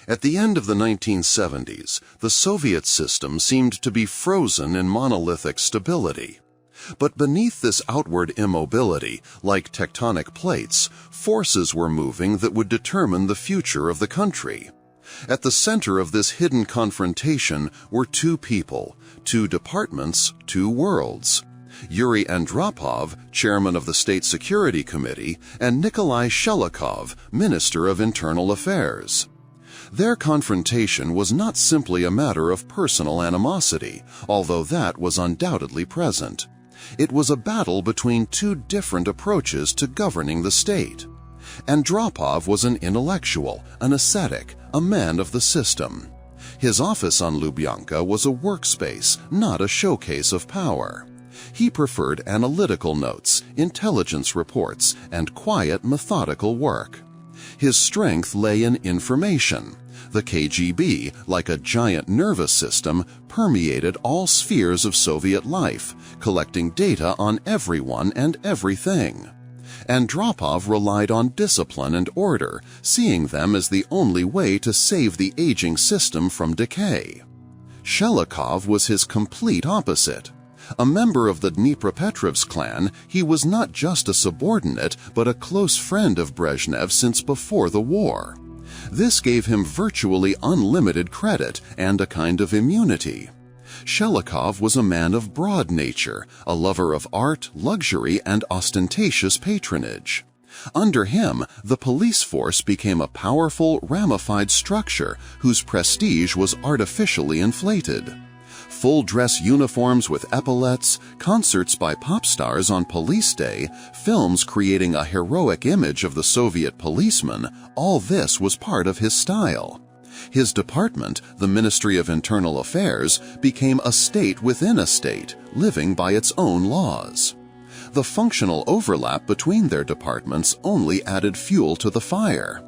At the end of the 1970s, the Soviet system seemed to be frozen in monolithic stability. But beneath this outward immobility, like tectonic plates, forces were moving that would determine the future of the country. At the center of this hidden confrontation were two people, two departments, two worlds. Yuri Andropov, chairman of the State Security Committee, and Nikolai Shchelokov, Minister of Internal Affairs. Their confrontation was not simply a matter of personal animosity, although that was undoubtedly present. It was a battle between two different approaches to governing the state. Andropov was an intellectual, an ascetic, a man of the system. His office on Lubyanka was a workspace, not a showcase of power. He preferred analytical notes, intelligence reports, and quiet, methodical work. His strength lay in information. The KGB, like a giant nervous system, permeated all spheres of Soviet life, collecting data on everyone and everything. Andropov relied on discipline and order, seeing them as the only way to save the aging system from decay. Shchelokov was his complete opposite. A member of the Dnipropetrovsk clan, he was not just a subordinate but a close friend of Brezhnev since before the war. This gave him virtually unlimited credit and a kind of immunity. Shchelokov was a man of broad nature, a lover of art, luxury, and ostentatious patronage. Under him, the police force became a powerful, ramified structure whose prestige was artificially inflated. Full-dress uniforms with epaulets, concerts by pop stars on Police Day, films creating a heroic image of the Soviet policeman, all this was part of his style. His department, the Ministry of Internal Affairs, became a state within a state, living by its own laws. The functional overlap between their departments only added fuel to the fire.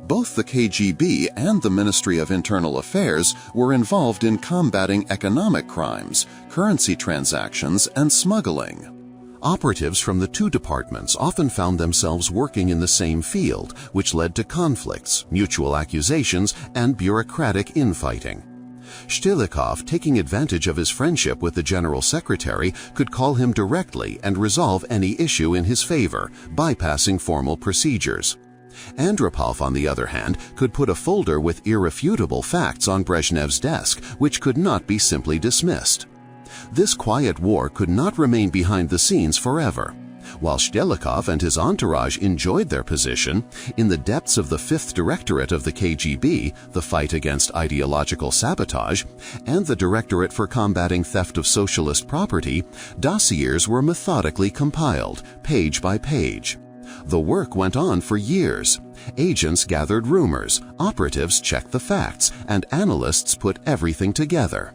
Both the KGB and the Ministry of Internal Affairs were involved in combating economic crimes, currency transactions, and smuggling. Operatives from the two departments often found themselves working in the same field, which led to conflicts, mutual accusations, and bureaucratic infighting. Shchelokov, taking advantage of his friendship with the General Secretary, could call him directly and resolve any issue in his favor, bypassing formal procedures. Andropov, on the other hand, could put a folder with irrefutable facts on Brezhnev's desk, which could not be simply dismissed. This quiet war could not remain behind the scenes forever. While Shchelokov and his entourage enjoyed their position, in the depths of the 5th Directorate of the KGB, the fight against ideological sabotage, and the Directorate for Combating Theft of Socialist Property, dossiers were methodically compiled, page by page. The work went on for years. Agents gathered rumors, operatives checked the facts, and analysts put everything together.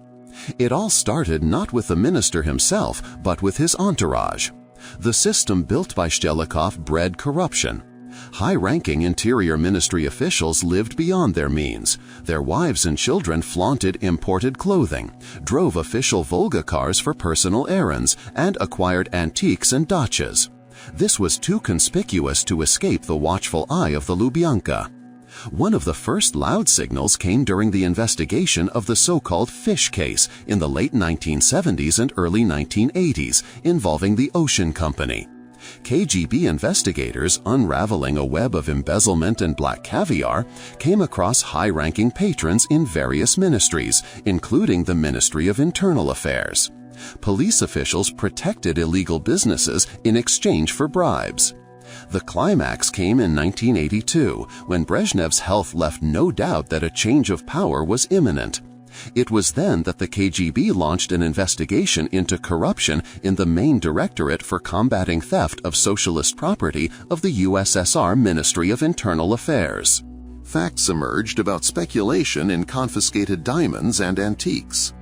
It all started not with the minister himself, but with his entourage. The system built by Shchelokov bred corruption. High-ranking Interior Ministry officials lived beyond their means. Their wives and children flaunted imported clothing, drove official Volga cars for personal errands, and acquired antiques and dachas. This was too conspicuous to escape the watchful eye of the Lubyanka. One of the first loud signals came during the investigation of the so-called fish case in the late 1970s and early 1980s involving the Ocean Company. KGB investigators, unraveling a web of embezzlement and black caviar, came across high-ranking patrons in various ministries, including the Ministry of Internal Affairs. Police officials protected illegal businesses in exchange for bribes. The climax came in 1982, when Brezhnev's health left no doubt that a change of power was imminent. It was then that the KGB launched an investigation into corruption in the main Directorate for Combating Theft of Socialist Property of the USSR Ministry of Internal Affairs. Facts emerged about speculation in confiscated diamonds and antiques.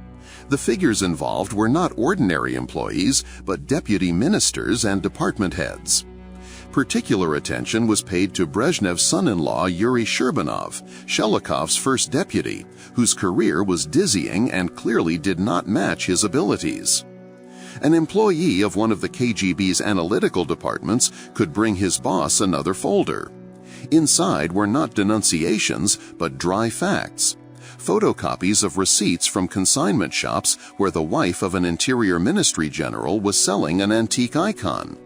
The figures involved were not ordinary employees, but deputy ministers and department heads. Particular attention was paid to Brezhnev's son-in-law Yuri Shcherbunov, Shchelokov's first deputy, whose career was dizzying and clearly did not match his abilities. An employee of one of the KGB's analytical departments could bring his boss another folder. Inside were not denunciations, but dry facts. Photocopies of receipts from consignment shops where the wife of an Interior Ministry general was selling an antique icon.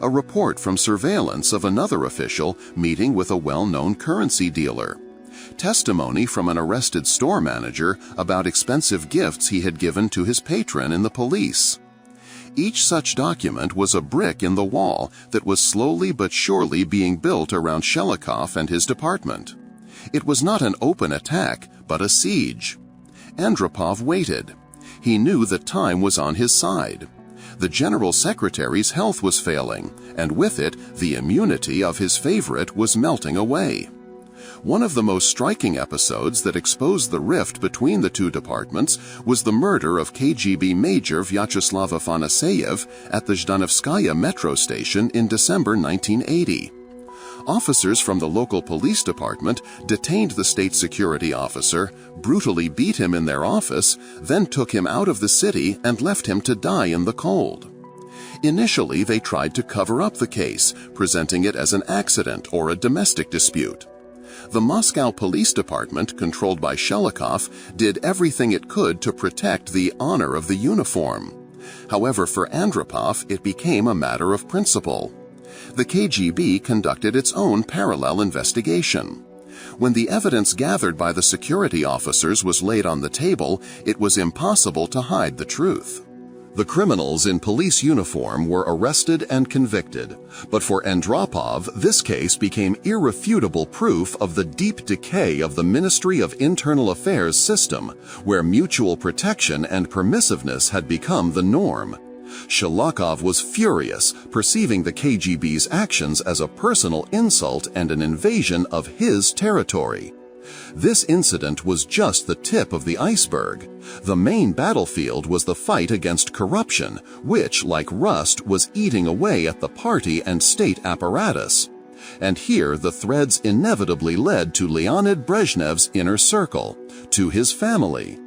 A report from surveillance of another official meeting with a well-known currency dealer. Testimony from an arrested store manager about expensive gifts he had given to his patron in the police. Each such document was a brick in the wall that was slowly but surely being built around Shchelokov and his department. It was not an open attack, but a siege. Andropov waited. He knew that time was on his side. The General Secretary's health was failing, and with it, the immunity of his favorite was melting away. One of the most striking episodes that exposed the rift between the two departments was the murder of KGB Major Vyacheslav Afanaseyev at the Zhdanovskaya metro station in December 1980. Officers from the local police department detained the state security officer, brutally beat him in their office, then took him out of the city and left him to die in the cold. Initially, they tried to cover up the case, presenting it as an accident or a domestic dispute. The Moscow Police Department, controlled by Shchelokov, did everything it could to protect the honor of the uniform. However, for Andropov, it became a matter of principle. The KGB conducted its own parallel investigation. When the evidence gathered by the security officers was laid on the table, it was impossible to hide the truth. The criminals in police uniform were arrested and convicted, but for Andropov, this case became irrefutable proof of the deep decay of the Ministry of Internal Affairs system, where mutual protection and permissiveness had become the norm. Shchelokov was furious, perceiving the KGB's actions as a personal insult and an invasion of his territory. This incident was just the tip of the iceberg. The main battlefield was the fight against corruption, which, like rust, was eating away at the party and state apparatus. And here the threads inevitably led to Leonid Brezhnev's inner circle, to his family.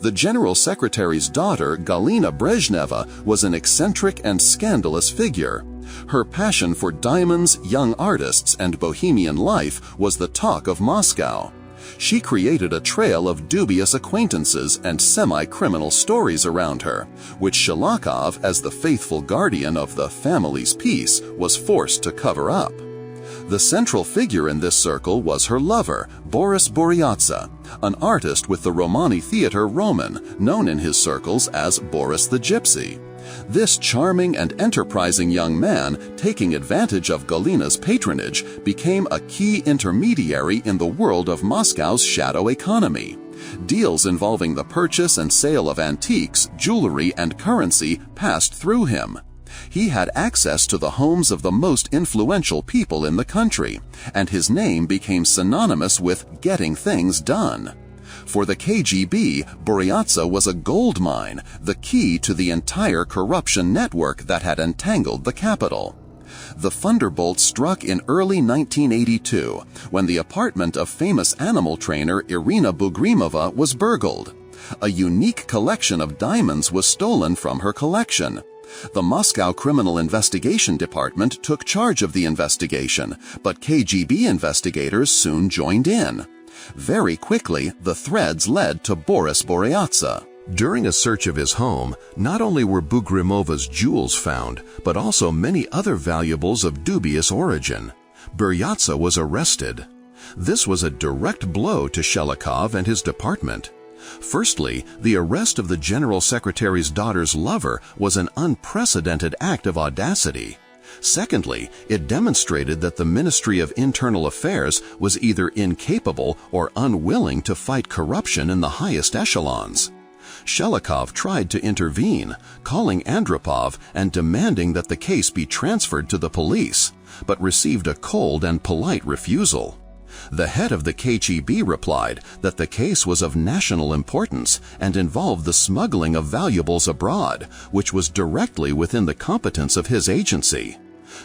The General Secretary's daughter, Galina Brezhneva, was an eccentric and scandalous figure. Her passion for diamonds, young artists, and bohemian life was the talk of Moscow. She created a trail of dubious acquaintances and semi-criminal stories around her, which Shchelokov, as the faithful guardian of the family's peace, was forced to cover up. The central figure in this circle was her lover, Boris Boryatsa, an artist with the Romani theater Roman, known in his circles as Boris the Gypsy. This charming and enterprising young man, taking advantage of Galina's patronage, became a key intermediary in the world of Moscow's shadow economy. Deals involving the purchase and sale of antiques, jewelry, and currency passed through him. He had access to the homes of the most influential people in the country, and his name became synonymous with getting things done. For the KGB, Boryatsa was a gold mine, the key to the entire corruption network that had entangled the capital. The thunderbolt struck in early 1982, when the apartment of famous animal trainer Irina Bugrimova was burgled. A unique collection of diamonds was stolen from her collection. The Moscow Criminal Investigation Department took charge of the investigation, but KGB investigators soon joined in. Very quickly, the threads led to Boris Boryatsa. During a search of his home, not only were Bugrimova's jewels found, but also many other valuables of dubious origin. Boryatsa was arrested. This was a direct blow to Shchelokov and his department. Firstly, the arrest of the General Secretary's daughter's lover was an unprecedented act of audacity. Secondly, it demonstrated that the Ministry of Internal Affairs was either incapable or unwilling to fight corruption in the highest echelons. Shchelokov tried to intervene, calling Andropov and demanding that the case be transferred to the police, but received a cold and polite refusal. The head of the KGB replied that the case was of national importance and involved the smuggling of valuables abroad, which was directly within the competence of his agency.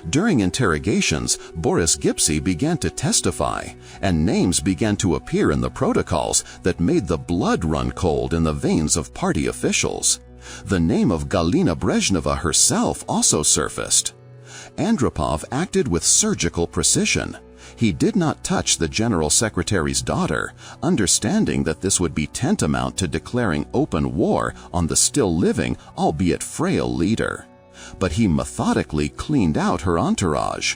During interrogations, Boris Gypsy began to testify, and names began to appear in the protocols that made the blood run cold in the veins of party officials. The name of Galina Brezhneva herself also surfaced. Andropov acted with surgical precision. He did not touch the general secretary's daughter, understanding that this would be tantamount to declaring open war on the still living, albeit frail leader. But he methodically cleaned out her entourage.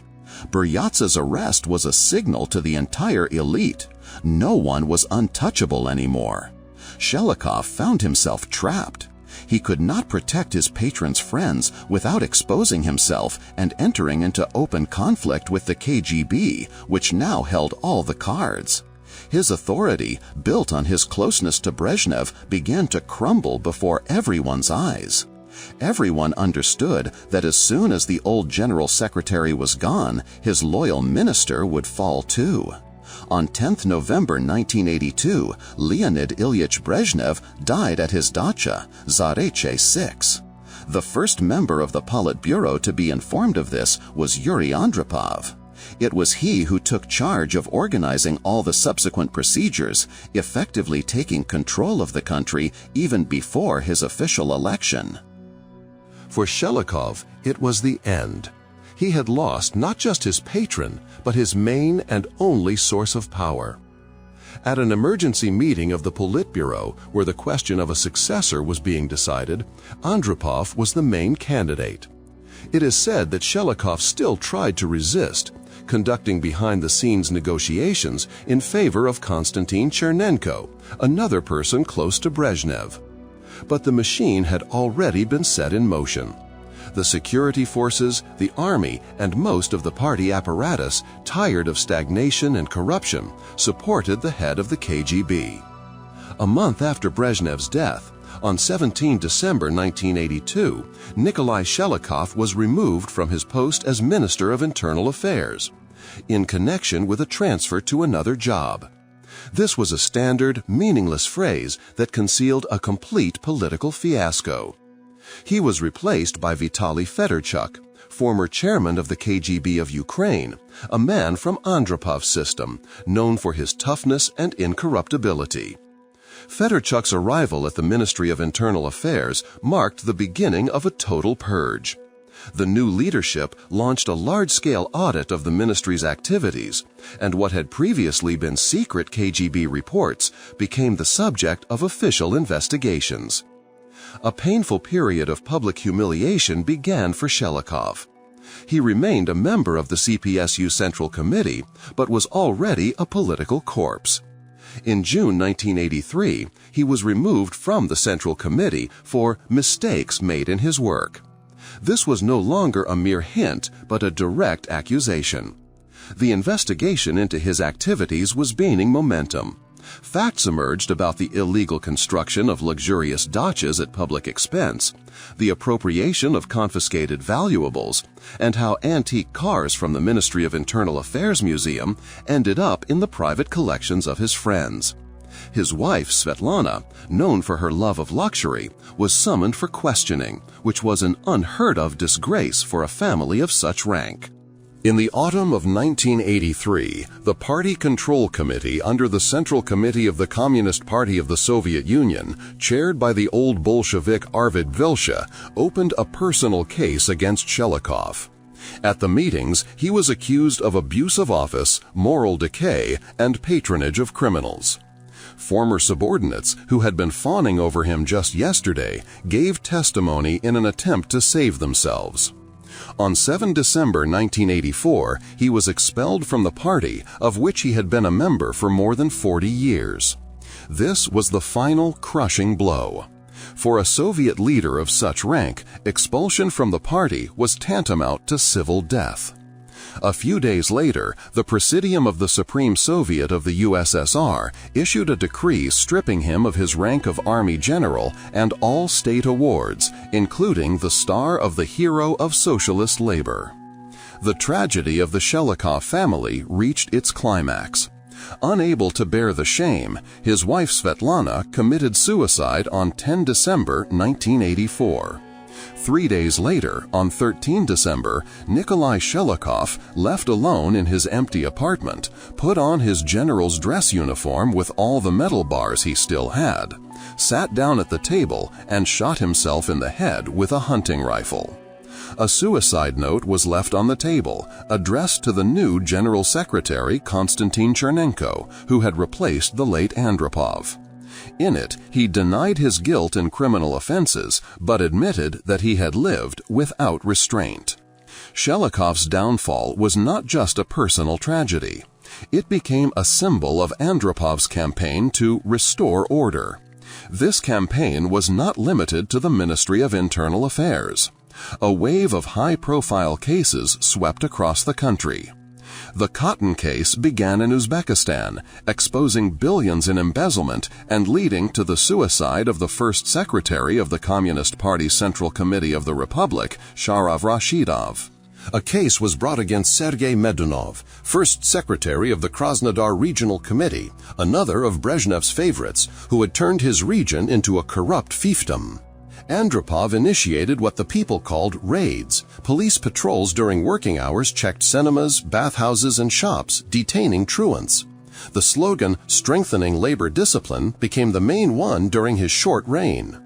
Buryatsa's arrest was a signal to the entire elite. No one was untouchable anymore. Shchelokov found himself trapped. He could not protect his patron's friends without exposing himself and entering into open conflict with the KGB, which now held all the cards. His authority, built on his closeness to Brezhnev, began to crumble before everyone's eyes. Everyone understood that as soon as the old general secretary was gone, his loyal minister would fall too. On 10th November 1982, Leonid Ilyich Brezhnev died at his dacha, Zareche 6. The first member of the Politburo to be informed of this was Yuri Andropov. It was he who took charge of organizing all the subsequent procedures, effectively taking control of the country even before his official election. For Shchelokov, it was the end. He had lost not just his patron, but his main and only source of power. At an emergency meeting of the Politburo, where the question of a successor was being decided, Andropov was the main candidate. It is said that Shchelokov still tried to resist, conducting behind-the-scenes negotiations in favor of Konstantin Chernenko, another person close to Brezhnev. But the machine had already been set in motion. The security forces, the army, and most of the party apparatus, tired of stagnation and corruption, supported the head of the KGB. A month after Brezhnev's death, on 17 December 1982, Nikolai Shchelokov was removed from his post as Minister of Internal Affairs, in connection with a transfer to another job. This was a standard, meaningless phrase that concealed a complete political fiasco. He was replaced by Vitaly Fedorchuk, former chairman of the KGB of Ukraine, a man from Andropov's system, known for his toughness and incorruptibility. Fedorchuk's arrival at the Ministry of Internal Affairs marked the beginning of a total purge. The new leadership launched a large-scale audit of the ministry's activities, and what had previously been secret KGB reports became the subject of official investigations. A painful period of public humiliation began for Shchelokov. He remained a member of the CPSU Central Committee, but was already a political corpse. In June 1983, he was removed from the Central Committee for mistakes made in his work. This was no longer a mere hint, but a direct accusation. The investigation into his activities was gaining momentum. Facts emerged about the illegal construction of luxurious dachas at public expense, the appropriation of confiscated valuables, and how antique cars from the Ministry of Internal Affairs Museum ended up in the private collections of his friends. His wife, Svetlana, known for her love of luxury, was summoned for questioning, which was an unheard-of disgrace for a family of such rank. In the autumn of 1983, the Party Control Committee under the Central Committee of the Communist Party of the Soviet Union, chaired by the old Bolshevik Arvid Vilsha, opened a personal case against Shchelokov. At the meetings, he was accused of abuse of office, moral decay, and patronage of criminals. Former subordinates, who had been fawning over him just yesterday, gave testimony in an attempt to save themselves. On 7 December 1984, he was expelled from the party, of which he had been a member for more than 40 years. This was the final crushing blow. For a Soviet leader of such rank, expulsion from the party was tantamount to civil death. A few days later, the Presidium of the Supreme Soviet of the USSR issued a decree stripping him of his rank of Army General and all state awards, including the Star of the Hero of Socialist Labor. The tragedy of the Shchelokov family reached its climax. Unable to bear the shame, his wife Svetlana committed suicide on 10 December 1984. 3 days later, on 13 December, Nikolai Shchelokov, left alone in his empty apartment, put on his general's dress uniform with all the metal bars he still had, sat down at the table, and shot himself in the head with a hunting rifle. A suicide note was left on the table, addressed to the new General Secretary Konstantin Chernenko, who had replaced the late Andropov. In it, he denied his guilt in criminal offenses, but admitted that he had lived without restraint. Shchelokov's downfall was not just a personal tragedy. It became a symbol of Andropov's campaign to restore order. This campaign was not limited to the Ministry of Internal Affairs. A wave of high-profile cases swept across the country. The cotton case began in Uzbekistan, exposing billions in embezzlement and leading to the suicide of the first secretary of the Communist Party Central Committee of the Republic, Sharov Rashidov. A case was brought against Sergei Medunov, first secretary of the Krasnodar Regional Committee, another of Brezhnev's favorites, who had turned his region into a corrupt fiefdom. Andropov initiated what the people called raids. Police patrols during working hours checked cinemas, bathhouses, and shops, detaining truants. The slogan, "Strengthening labor discipline," became the main one during his short reign.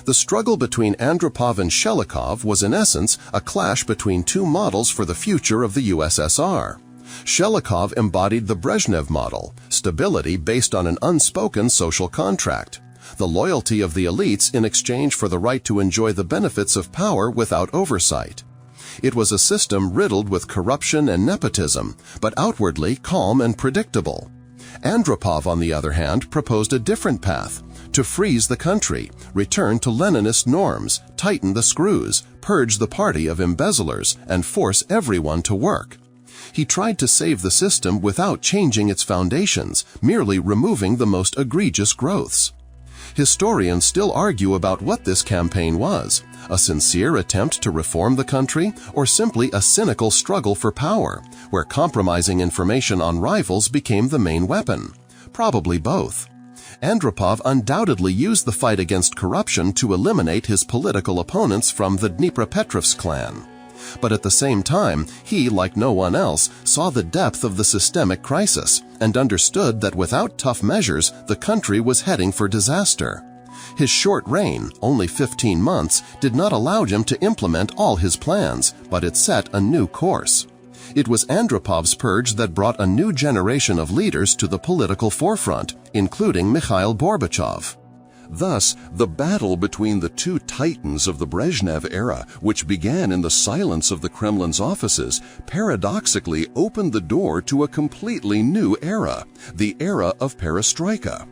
The struggle between Andropov and Shchelokov was in essence a clash between two models for the future of the USSR. Shchelokov embodied the Brezhnev model, stability based on an unspoken social contract, the loyalty of the elites in exchange for the right to enjoy the benefits of power without oversight. It was a system riddled with corruption and nepotism, but outwardly calm and predictable. Andropov, on the other hand, proposed a different path: to freeze the country, return to Leninist norms, tighten the screws, purge the party of embezzlers, and force everyone to work. He tried to save the system without changing its foundations, merely removing the most egregious growths. Historians still argue about what this campaign was: a sincere attempt to reform the country, or simply a cynical struggle for power, where compromising information on rivals became the main weapon. Probably both. Andropov undoubtedly used the fight against corruption to eliminate his political opponents from the Dnipropetrovsk clan. But at the same time, he, like no one else, saw the depth of the systemic crisis and understood that without tough measures, the country was heading for disaster. His short reign, only 15 months, did not allow him to implement all his plans, but it set a new course. It was Andropov's purge that brought a new generation of leaders to the political forefront, including Mikhail Gorbachev. Thus, the battle between the two titans of the Brezhnev era, which began in the silence of the Kremlin's offices, paradoxically opened the door to a completely new era, the era of perestroika.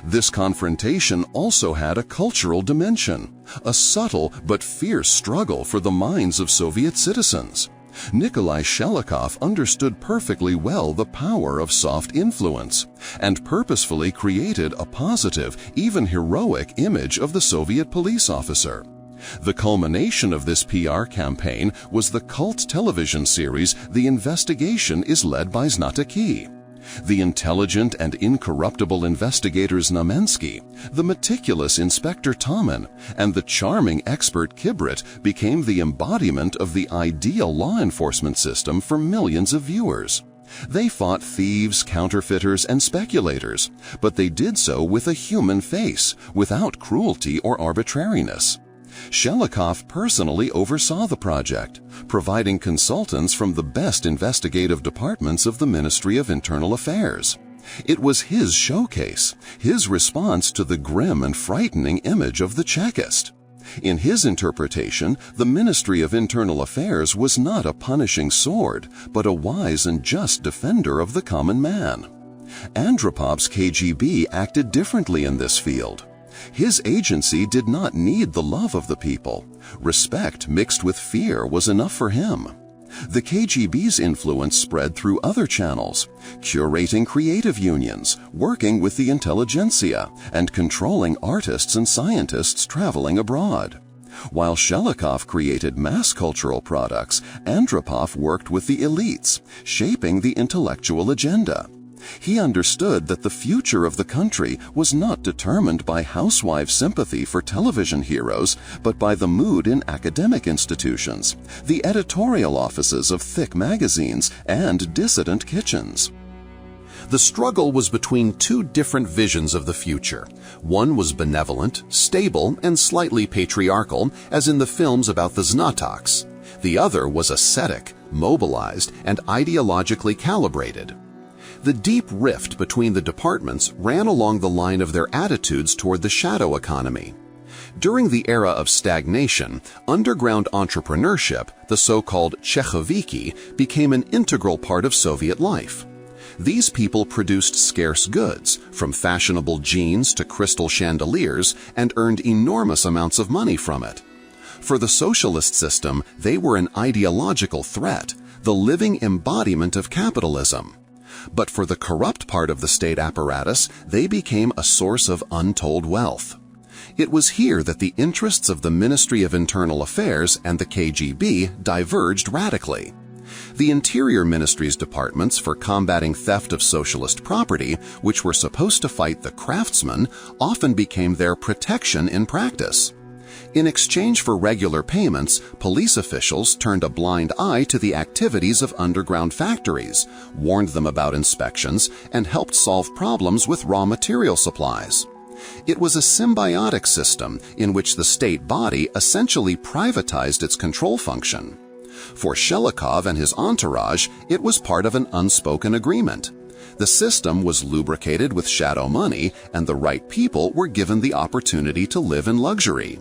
This confrontation also had a cultural dimension, a subtle but fierce struggle for the minds of Soviet citizens. Nikolai Shchelokov understood perfectly well the power of soft influence and purposefully created a positive, even heroic image of the Soviet police officer. The culmination of this PR campaign was the cult television series The Investigation is Led by Znatokhy. The intelligent and incorruptible investigator Znamensky, the meticulous Inspector Taman, and the charming expert Kibrit became the embodiment of the ideal law enforcement system for millions of viewers. They fought thieves, counterfeiters, and speculators, but they did so with a human face, without cruelty or arbitrariness. Shchelokov personally oversaw the project, providing consultants from the best investigative departments of the Ministry of Internal Affairs. It was his showcase, his response to the grim and frightening image of the Chekist. In his interpretation, the Ministry of Internal Affairs was not a punishing sword, but a wise and just defender of the common man. Andropov's KGB acted differently in this field. His agency did not need the love of the people. Respect mixed with fear was enough for him. The KGB's influence spread through other channels, curating creative unions, working with the intelligentsia, and controlling artists and scientists traveling abroad. While Shchelokov created mass cultural products, Andropov worked with the elites, shaping the intellectual agenda. He understood that the future of the country was not determined by housewife sympathy for television heroes, but by the mood in academic institutions, the editorial offices of thick magazines, and dissident kitchens. The struggle was between two different visions of the future. One was benevolent, stable, and slightly patriarchal, as in the films about the Znatoks. The other was ascetic, mobilized, and ideologically calibrated. The deep rift between the departments ran along the line of their attitudes toward the shadow economy. During the era of stagnation, underground entrepreneurship, the so-called Chekhoviki, became an integral part of Soviet life. These people produced scarce goods, from fashionable jeans to crystal chandeliers, and earned enormous amounts of money from it. For the socialist system, they were an ideological threat, the living embodiment of capitalism. But for the corrupt part of the state apparatus, they became a source of untold wealth. It was here that the interests of the Ministry of Internal Affairs and the KGB diverged radically. The Interior Ministry's departments for combating theft of socialist property, which were supposed to fight the craftsmen, often became their protection in practice. In exchange for regular payments, police officials turned a blind eye to the activities of underground factories, warned them about inspections, and helped solve problems with raw material supplies. It was a symbiotic system in which the state body essentially privatized its control function. For Shchelokov and his entourage, it was part of an unspoken agreement. The system was lubricated with shadow money, and the right people were given the opportunity to live in luxury.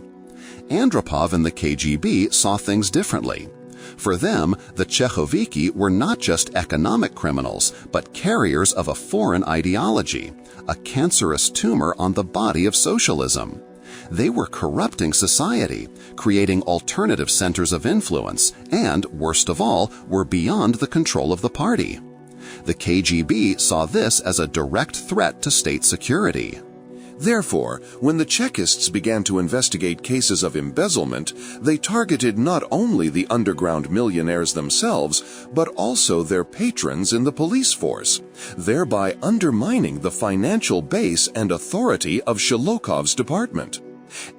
Andropov and the KGB saw things differently. For them, the Chekhoviki were not just economic criminals, but carriers of a foreign ideology, a cancerous tumor on the body of socialism. They were corrupting society, creating alternative centers of influence, and, worst of all, were beyond the control of the party. The KGB saw this as a direct threat to state security. Therefore, when the Chekists began to investigate cases of embezzlement, they targeted not only the underground millionaires themselves, but also their patrons in the police force, thereby undermining the financial base and authority of Shchelokov's department.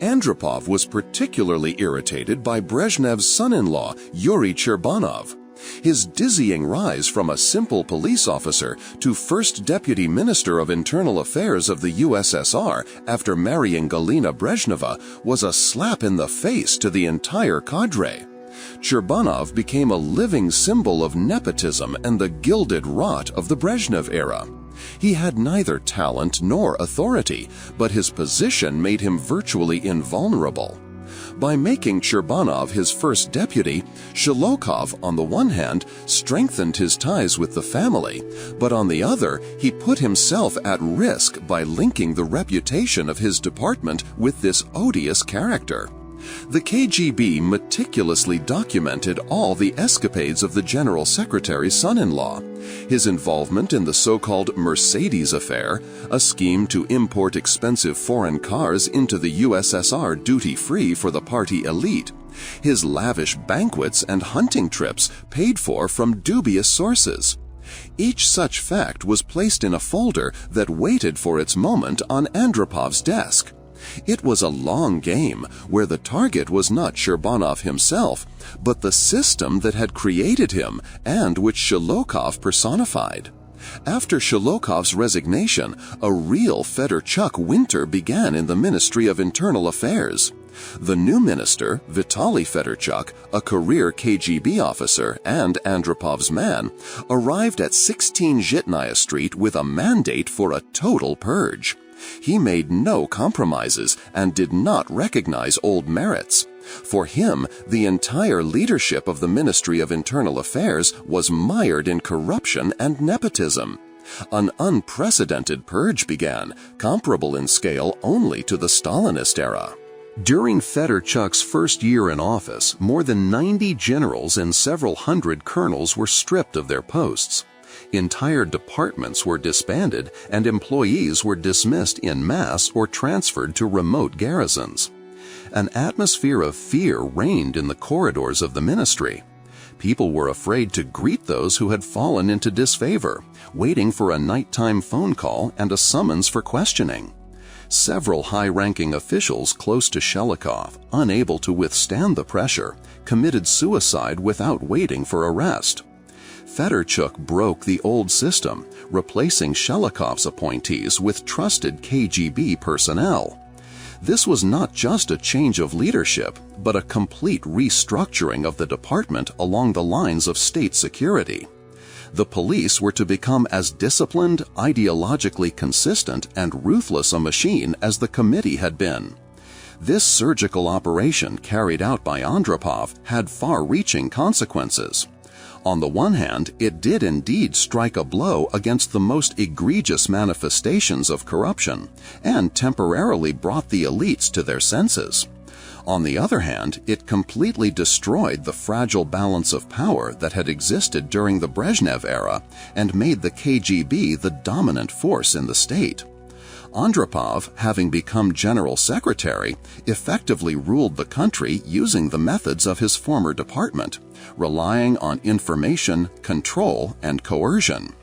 Andropov was particularly irritated by Brezhnev's son-in-law, Yuri Cherbanov. His dizzying rise from a simple police officer to First Deputy Minister of Internal Affairs of the USSR after marrying Galina Brezhneva was a slap in the face to the entire cadre. Cherbanov became a living symbol of nepotism and the gilded rot of the Brezhnev era. He had neither talent nor authority, but his position made him virtually invulnerable. By making Cherbanov his first deputy, Shchelokov, on the one hand, strengthened his ties with the family, but on the other, he put himself at risk by linking the reputation of his department with this odious character. The KGB meticulously documented all the escapades of the General Secretary's son-in-law. His involvement in the so-called Mercedes affair, a scheme to import expensive foreign cars into the USSR duty-free for the party elite. His lavish banquets and hunting trips paid for from dubious sources. Each such fact was placed in a folder that waited for its moment on Andropov's desk. It was a long game where the target was not Cherbanov himself, but the system that had created him and which Shchelokov personified. After Shchelokov's resignation, a real Fedorchuk winter began in the Ministry of Internal Affairs. The new minister, Vitaly Fedorchuk, a career KGB officer and Andropov's man, arrived at 16 Zhitnaya Street with a mandate for a total purge. He made no compromises and did not recognize old merits. For him, the entire leadership of the Ministry of Internal Affairs was mired in corruption and nepotism. An unprecedented purge began, comparable in scale only to the Stalinist era. During Fedorchuk's first year in office, more than 90 generals and several hundred colonels were stripped of their posts. Entire departments were disbanded and employees were dismissed en masse or transferred to remote garrisons. An atmosphere of fear reigned in the corridors of the ministry. People were afraid to greet those who had fallen into disfavor, waiting for a nighttime phone call and a summons for questioning. Several high-ranking officials close to Shchelokov, unable to withstand the pressure, committed suicide without waiting for arrest. Fedorchuk broke the old system, replacing Shchelokov's appointees with trusted KGB personnel. This was not just a change of leadership, but a complete restructuring of the department along the lines of state security. The police were to become as disciplined, ideologically consistent, and ruthless a machine as the committee had been. This surgical operation carried out by Andropov had far-reaching consequences. On the one hand, it did indeed strike a blow against the most egregious manifestations of corruption and temporarily brought the elites to their senses. On the other hand, it completely destroyed the fragile balance of power that had existed during the Brezhnev era and made the KGB the dominant force in the state. Andropov, having become general secretary, effectively ruled the country using the methods of his former department, relying on information, control, and coercion.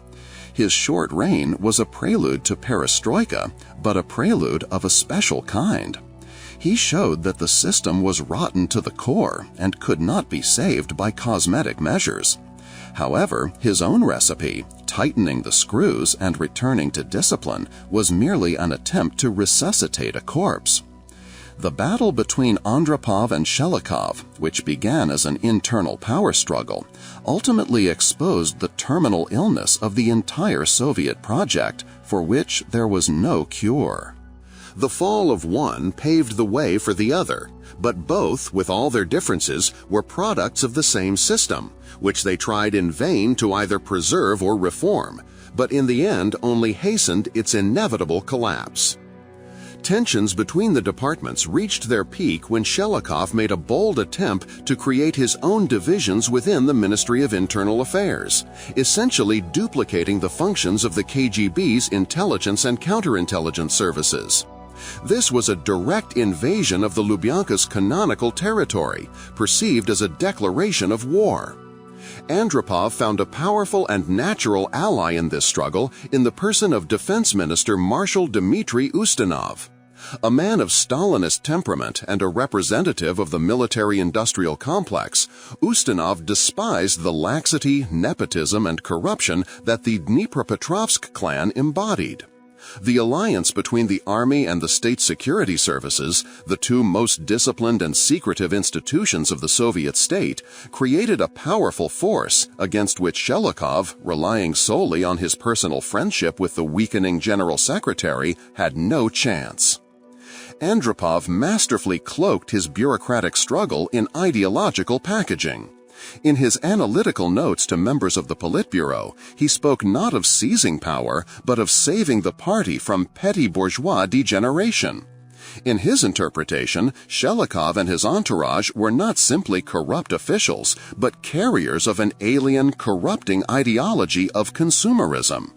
His short reign was a prelude to perestroika, but a prelude of a special kind. He showed that the system was rotten to the core and could not be saved by cosmetic measures. However, his own recipe, tightening the screws and returning to discipline, was merely an attempt to resuscitate a corpse. The battle between Andropov and Shchelokov, which began as an internal power struggle, ultimately exposed the terminal illness of the entire Soviet project, for which there was no cure. The fall of one paved the way for the other, but both, with all their differences, were products of the same system, which they tried in vain to either preserve or reform, but in the end only hastened its inevitable collapse. Tensions between the departments reached their peak when Shchelokov made a bold attempt to create his own divisions within the Ministry of Internal Affairs, essentially duplicating the functions of the KGB's intelligence and counterintelligence services. This was a direct invasion of the Lubyanka's canonical territory, perceived as a declaration of war. Andropov found a powerful and natural ally in this struggle in the person of Defense Minister Marshal Dmitry Ustinov. A man of Stalinist temperament and a representative of the military-industrial complex, Ustinov despised the laxity, nepotism, and corruption that the Dnipropetrovsk clan embodied. The alliance between the army and the state security services, the two most disciplined and secretive institutions of the Soviet state, created a powerful force against which Shchelokov, relying solely on his personal friendship with the weakening general secretary, had no chance. Andropov masterfully cloaked his bureaucratic struggle in ideological packaging. In his analytical notes to members of the Politburo, he spoke not of seizing power, but of saving the party from petty bourgeois degeneration. In his interpretation, Shchelokov and his entourage were not simply corrupt officials, but carriers of an alien, corrupting ideology of consumerism.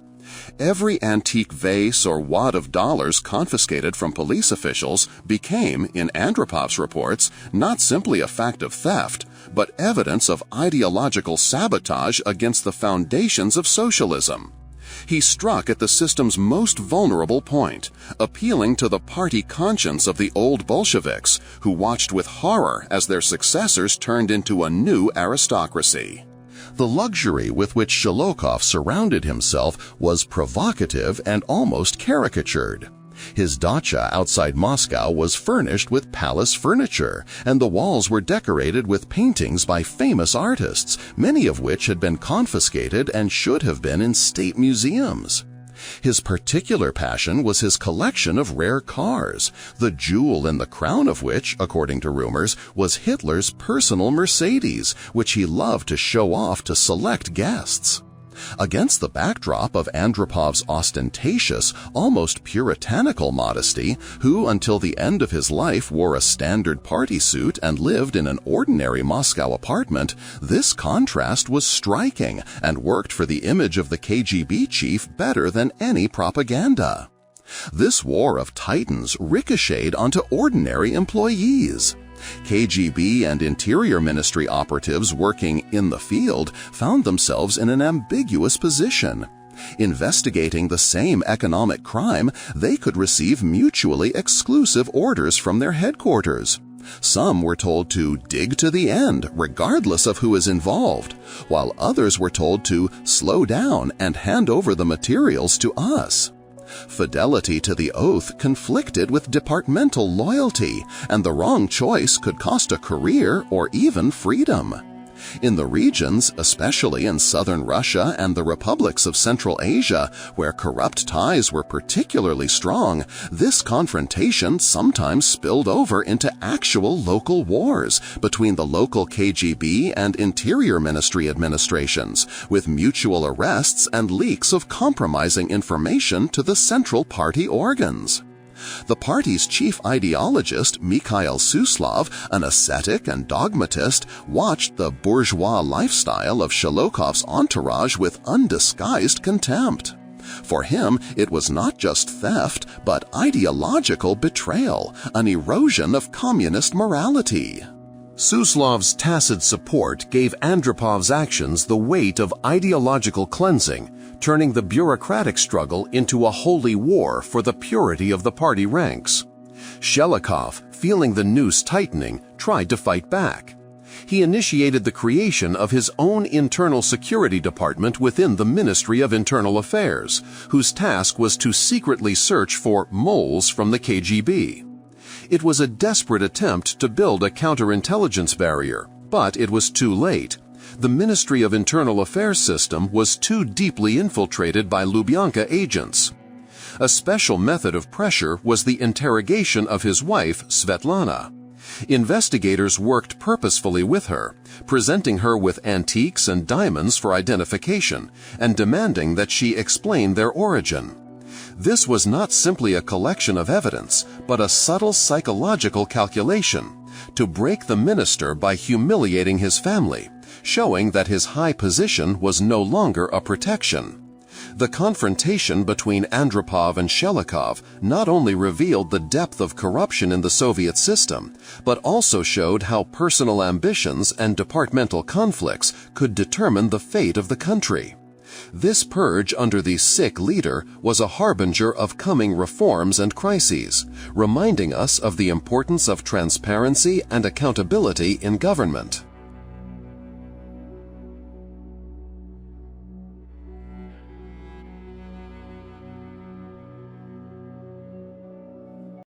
Every antique vase or wad of dollars confiscated from police officials became, in Andropov's reports, not simply a fact of theft, but evidence of ideological sabotage against the foundations of socialism. He struck at the system's most vulnerable point, appealing to the party conscience of the old Bolsheviks, who watched with horror as their successors turned into a new aristocracy. The luxury with which Shchelokov surrounded himself was provocative and almost caricatured. His dacha outside Moscow was furnished with palace furniture, and the walls were decorated with paintings by famous artists, many of which had been confiscated and should have been in state museums. His particular passion was his collection of rare cars, the jewel in the crown of which, according to rumors, was Hitler's personal Mercedes, which he loved to show off to select guests. Against the backdrop of Andropov's ostentatious, almost puritanical modesty, who until the end of his life wore a standard party suit and lived in an ordinary Moscow apartment, this contrast was striking and worked for the image of the KGB chief better than any propaganda. This war of titans ricocheted onto ordinary employees. KGB and Interior Ministry operatives working in the field found themselves in an ambiguous position. Investigating the same economic crime, they could receive mutually exclusive orders from their headquarters. Some were told to dig to the end, regardless of who is involved, while others were told to slow down and hand over the materials to us. Fidelity to the oath conflicted with departmental loyalty, and the wrong choice could cost a career or even freedom. In the regions, especially in southern Russia and the republics of Central Asia, where corrupt ties were particularly strong, this confrontation sometimes spilled over into actual local wars between the local KGB and Interior Ministry administrations, with mutual arrests and leaks of compromising information to the central party organs. The party's chief ideologist, Mikhail Suslov, an ascetic and dogmatist, watched the bourgeois lifestyle of Shchelokov's entourage with undisguised contempt. For him, it was not just theft, but ideological betrayal, an erosion of communist morality. Suslov's tacit support gave Andropov's actions the weight of ideological cleansing, turning the bureaucratic struggle into a holy war for the purity of the party ranks. Shchelokov, feeling the noose tightening, tried to fight back. He initiated the creation of his own internal security department within the Ministry of Internal Affairs, whose task was to secretly search for moles from the KGB. It was a desperate attempt to build a counterintelligence barrier, but it was too late. The Ministry of Internal Affairs system was too deeply infiltrated by Lubyanka agents. A special method of pressure was the interrogation of his wife, Svetlana. Investigators worked purposefully with her, presenting her with antiques and diamonds for identification, and demanding that she explain their origin. This was not simply a collection of evidence, but a subtle psychological calculation to break the minister by humiliating his family, showing that his high position was no longer a protection. The confrontation between Andropov and Shchelokov not only revealed the depth of corruption in the Soviet system, but also showed how personal ambitions and departmental conflicts could determine the fate of the country. This purge under the sick leader was a harbinger of coming reforms and crises, reminding us of the importance of transparency and accountability in government.